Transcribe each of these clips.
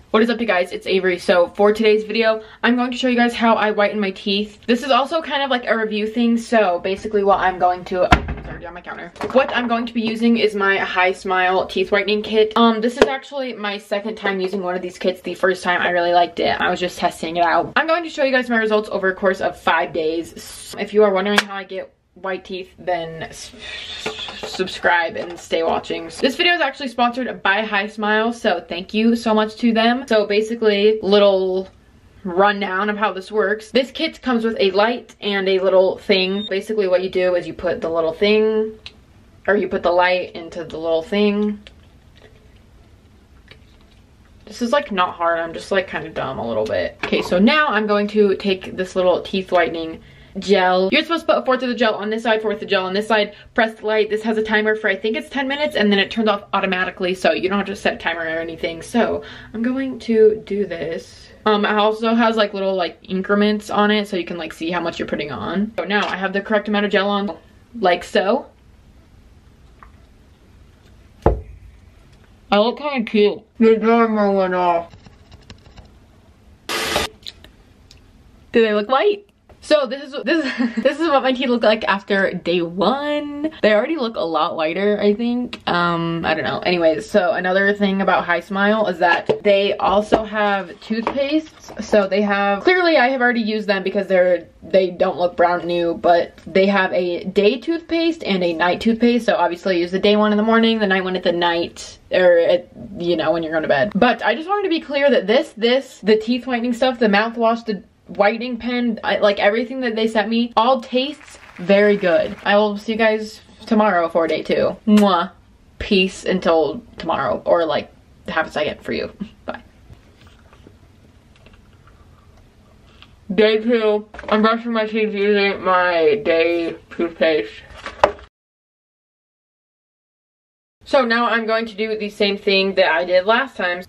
What is up, you guys? It's Avery. So for today's video, I'm going to show you guys how I whiten my teeth. This is also kind of like a review thing. So basically what I'm going to, it's already on my counter. What I'm going to be using is my HiSmile teeth whitening kit. This is actually my second time using one of these kits. The first time I really liked it. I was just testing it out. I'm going to show you guys my results over a course of 5 days. If you are wondering how I get white teeth, then subscribe and stay watching. This video is actually sponsored by HiSmile, so thank you so much to them. So basically, little rundown of how this works. This kit comes with a light and a little thing. Basically what you do is you put the little thing, or you put the light into the little thing. This is like not hard, I'm just like kind of dumb a little bit. Okay, so now I'm going to take this little teeth whitening gel. You're supposed to put a fourth of the gel on this side, fourth of the gel on this side, press the light. This has a timer for I think it's 10 minutes and then it turns off automatically, so you don't have to set a timer or anything. So I'm going to do this. It also has like little like increments on it so you can like see how much you're putting on. So now I have the correct amount of gel on, like so. I look kind of cute. The timer went off. Do they look white? So this is what my teeth look like after day 1. They already look a lot whiter, I think. I don't know. Anyways, so another thing about HiSmile is that they also have toothpastes. So they have, clearly I have already used them because they don't look brand new, but they have a day toothpaste and a night toothpaste. So obviously use the day one in the morning, the night one at the night, or you know, when you're going to bed. But I just wanted to be clear that the teeth whitening stuff, the mouthwash, the whitening pen, like everything that they sent me, all tastes very good. I will see you guys tomorrow for day 2. Mwah. Peace until tomorrow, or like half a second for you. Bye. Day 2. I'm brushing my teeth using my day toothpaste. So now I'm going to do the same thing that I did last time.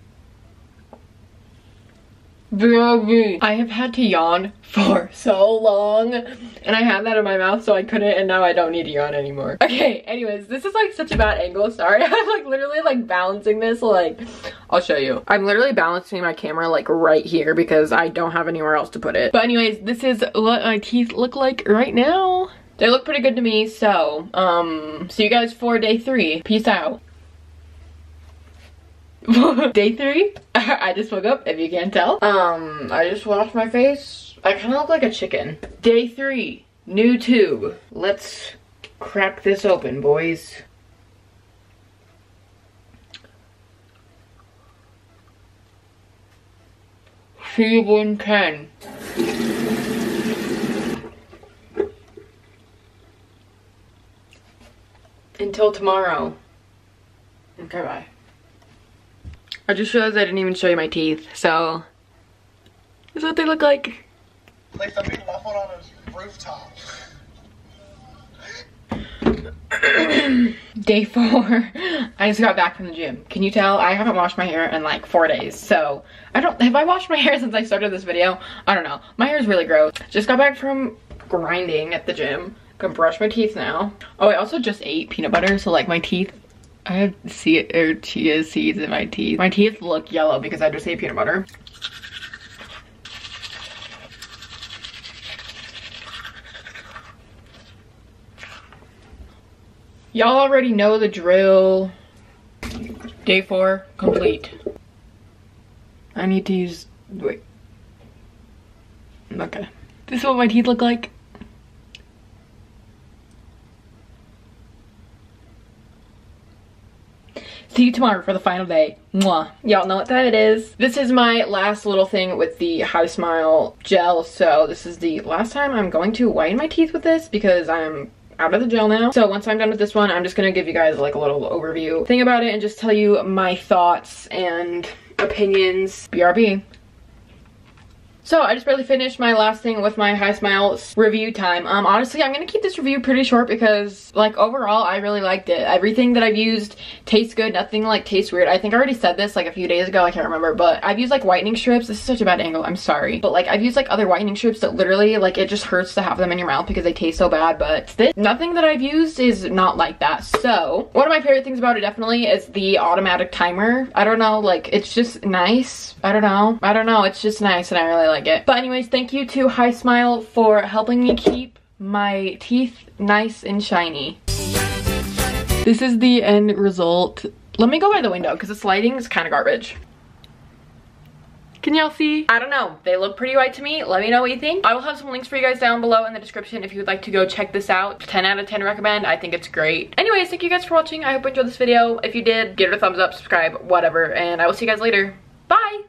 I have had to yawn for so long and I had that in my mouth so I couldn't, and now I don't need to yawn anymore. Okay, anyways, this is like such a bad angle, sorry. I'm like literally like balancing this, like I'll show you. I'm literally balancing my camera like right here because I don't have anywhere else to put it. But anyways, this is what my teeth look like right now. They look pretty good to me, so see you guys for day 3. Peace out. Day 3, I just woke up, if you can't tell. I just washed my face. I kind of look like a chicken. Day 3, new tube. Let's crack this open, boys. See you in 10. Until tomorrow. Okay, bye. I just realized I didn't even show you my teeth, so this is what they look like. Like the big muffin on a rooftop. Day 4. I just got back from the gym. Can you tell? I haven't washed my hair in like 4 days, so have I washed my hair since I started this video? I don't know. My hair is really gross. Just got back from grinding at the gym. Gonna brush my teeth now. Oh, I also just ate peanut butter, so like my teeth, I have chia seeds in my teeth. My teeth look yellow because I just ate peanut butter. Y'all already know the drill. Day 4 complete. I need to use, wait. Okay. This is what my teeth look like. See you tomorrow for the final day. Mwah. Y'all know what time it is. This is my last little thing with the HiSmile gel. So this is the last time I'm going to whiten my teeth with this because I'm out of the gel now. So once I'm done with this one, I'm just gonna give you guys like a little overview thing about it and just tell you my thoughts and opinions. BRB. So I just barely finished my last thing with my HiSmile review time. Honestly, I'm gonna keep this review pretty short because like overall I really liked it. Everything that I've used tastes good. Nothing like tastes weird. I think I already said this like a few days ago, I can't remember, but I've used like whitening strips. This is such a bad angle, I'm sorry. But like I've used like other whitening strips that literally like it just hurts to have them in your mouth because they taste so bad, but this, nothing that I've used is not like that. So one of my favorite things about it definitely is the automatic timer. I don't know, like it's just nice. I don't know, it's just nice and I really like it. But anyways, thank you to HiSmile for helping me keep my teeth nice and shiny. This is the end result. Let me go by the window because this lighting is kind of garbage. Can y'all see? I don't know, they look pretty white to me. Let me know what you think. I will have some links for you guys down below in the description if you would like to go check this out. 10 out of 10 recommend. I think it's great. Anyways, thank you guys for watching. I hope you enjoyed this video. If you did, give it a thumbs up, subscribe, whatever, and I will see you guys later. Bye!